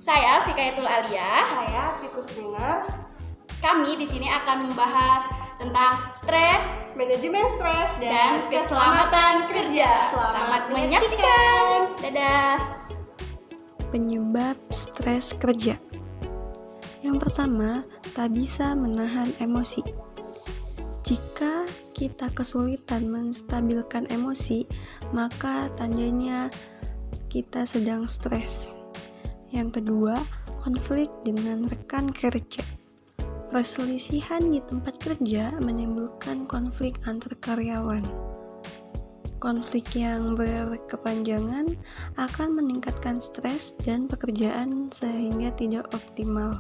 Saya Fikayatul Alia. Saya Tikus Rina. Kami di sini akan membahas tentang stres, Manajemen stres dan keselamatan kerja. Selamat menyaksikan. Dadah. Penyebab stres kerja. Yang pertama, tak bisa menahan emosi. Jika kita kesulitan menstabilkan emosi, maka tandanya kita sedang stres. Yang kedua, konflik dengan rekan kerja. Perselisihan di tempat kerja menimbulkan konflik antar karyawan. Konflik yang berkepanjangan akan meningkatkan stres dan pekerjaan sehingga tidak optimal.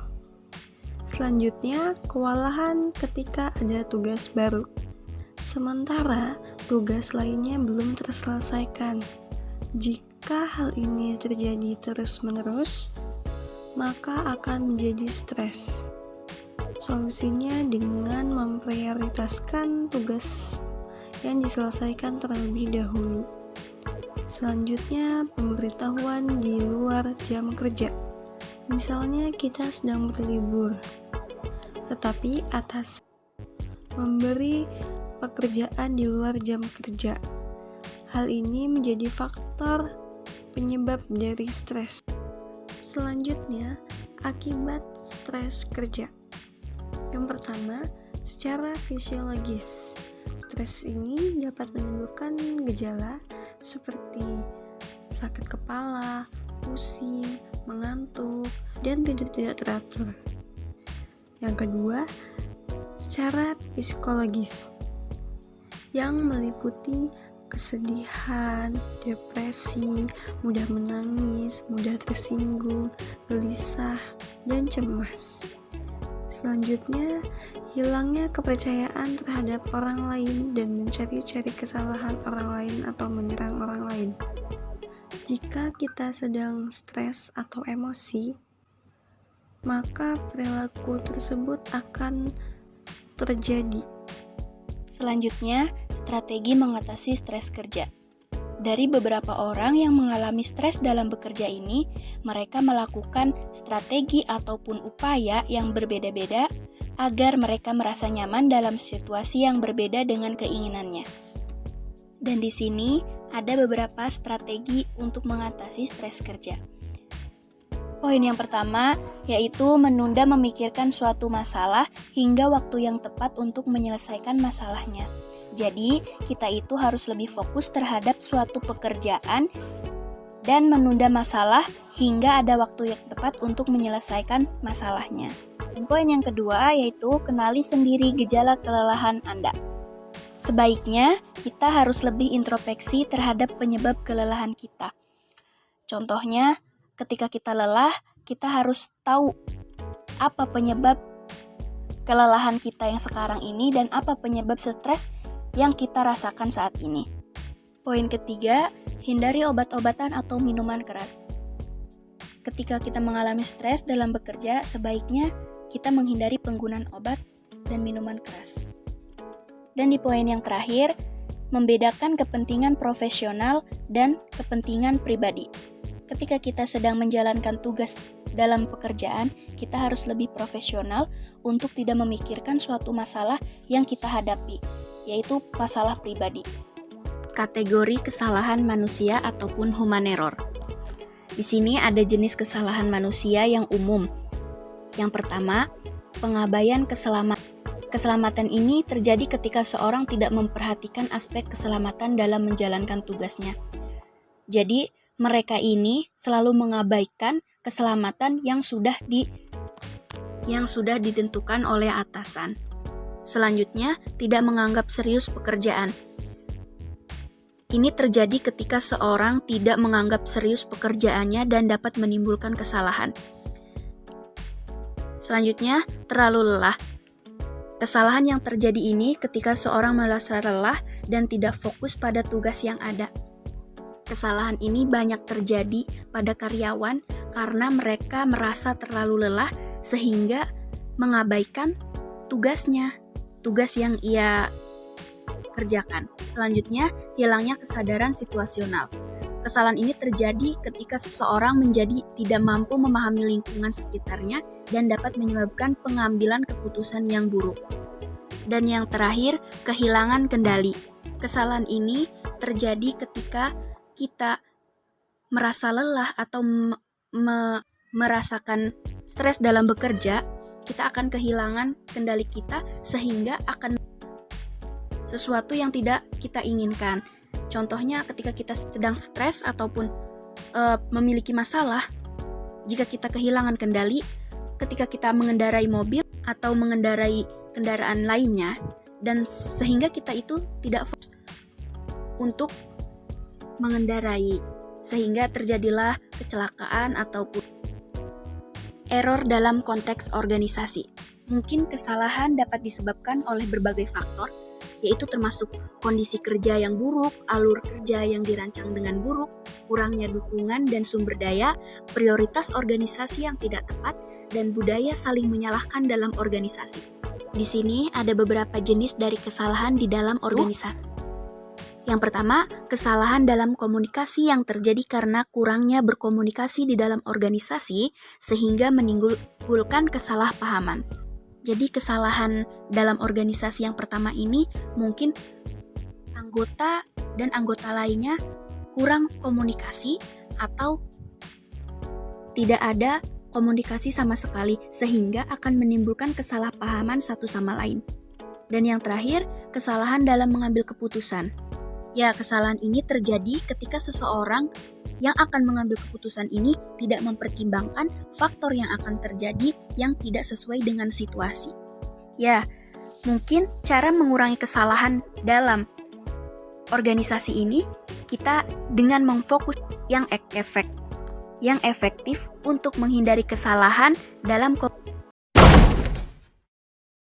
Selanjutnya, kewalahan ketika ada tugas baru. Sementara tugas lainnya belum terselesaikan. Jika hal ini terjadi terus-menerus, maka akan menjadi stres. Solusinya dengan memprioritaskan tugas yang diselesaikan terlebih dahulu. Selanjutnya, pemberitahuan di luar jam kerja. Misalnya kita sedang berlibur, tetapi atas memberi pekerjaan di luar jam kerja. Hal ini menjadi faktor penyebab dari stres. Selanjutnya, akibat stres kerja. Yang pertama, secara fisiologis. Stres ini dapat menimbulkan gejala seperti sakit kepala, pusing, mengantuk, dan tidur tidak teratur. Yang kedua, secara psikologis, yang meliputi kesedihan, depresi, mudah menangis, mudah tersinggung, gelisah, dan cemas. Selanjutnya, hilangnya kepercayaan terhadap orang lain dan mencari-cari kesalahan orang lain atau menyerang orang lain. Jika kita sedang stres atau emosi, maka perilaku tersebut akan terjadi. Selanjutnya, strategi mengatasi stres kerja. Dari beberapa orang yang mengalami stres dalam bekerja ini, mereka melakukan strategi ataupun upaya yang berbeda-beda agar mereka merasa nyaman dalam situasi yang berbeda dengan keinginannya. Dan di sini ada beberapa strategi untuk mengatasi stres kerja. Poin yang pertama yaitu menunda memikirkan suatu masalah hingga waktu yang tepat untuk menyelesaikan masalahnya. Jadi, kita itu harus lebih fokus terhadap suatu pekerjaan dan menunda masalah hingga ada waktu yang tepat untuk menyelesaikan masalahnya. Dan poin yang kedua yaitu kenali sendiri gejala kelelahan Anda. Sebaiknya, kita harus lebih introspeksi terhadap penyebab kelelahan kita. Contohnya, ketika kita lelah, kita harus tahu apa penyebab kelelahan kita yang sekarang ini dan apa penyebab stres yang kita rasakan saat ini. Poin ketiga, hindari obat-obatan atau minuman keras. Ketika kita mengalami stres dalam bekerja, sebaiknya kita menghindari penggunaan obat dan minuman keras. Dan di poin yang terakhir, membedakan kepentingan profesional dan kepentingan pribadi. Ketika kita sedang menjalankan tugas dalam pekerjaan, kita harus lebih profesional untuk tidak memikirkan suatu masalah yang kita hadapi, yaitu masalah pribadi. Kategori kesalahan manusia ataupun human error. Di sini ada jenis kesalahan manusia yang umum. Yang pertama, pengabaian keselamatan. Keselamatan ini terjadi ketika seorang tidak memperhatikan aspek keselamatan dalam menjalankan tugasnya. Jadi, mereka ini selalu mengabaikan keselamatan yang sudah ditentukan oleh atasan. Selanjutnya, tidak menganggap serius pekerjaan. Ini terjadi ketika seorang tidak menganggap serius pekerjaannya dan dapat menimbulkan kesalahan. Selanjutnya, terlalu lelah. Kesalahan yang terjadi ini ketika seorang merasa lelah dan tidak fokus pada tugas yang ada. Kesalahan ini banyak terjadi pada karyawan karena mereka merasa terlalu lelah sehingga mengabaikan tugas yang ia kerjakan. Selanjutnya, hilangnya kesadaran situasional. Kesalahan ini terjadi ketika seseorang menjadi tidak mampu memahami lingkungan sekitarnya dan dapat menyebabkan pengambilan keputusan yang buruk. Dan yang terakhir, kehilangan kendali. Kesalahan ini terjadi ketika kita merasa lelah atau merasakan stres dalam bekerja, kita akan kehilangan kendali kita sehingga akan sesuatu yang tidak kita inginkan. Contohnya ketika kita sedang stres ataupun memiliki masalah, jika kita kehilangan kendali ketika kita mengendarai mobil atau mengendarai kendaraan lainnya, dan sehingga kita itu tidak fokus untuk mengendarai, sehingga terjadilah kecelakaan ataupun error dalam konteks organisasi. Mungkin kesalahan dapat disebabkan oleh berbagai faktor, yaitu termasuk kondisi kerja yang buruk, alur kerja yang dirancang dengan buruk, kurangnya dukungan dan sumber daya, prioritas organisasi yang tidak tepat, dan budaya saling menyalahkan dalam organisasi. Di sini ada beberapa jenis dari kesalahan di dalam organisasi. Yang pertama, kesalahan dalam komunikasi yang terjadi karena kurangnya berkomunikasi di dalam organisasi sehingga menimbulkan kesalahpahaman. Jadi kesalahan dalam organisasi yang pertama ini mungkin anggota dan anggota lainnya kurang komunikasi atau tidak ada komunikasi sama sekali sehingga akan menimbulkan kesalahpahaman satu sama lain. Dan yang terakhir, kesalahan dalam mengambil keputusan. Ya, kesalahan ini terjadi ketika seseorang yang akan mengambil keputusan ini tidak mempertimbangkan faktor yang akan terjadi yang tidak sesuai dengan situasi. Ya, mungkin cara mengurangi kesalahan dalam organisasi ini kita dengan memfokus yang efektif untuk menghindari kesalahan dalam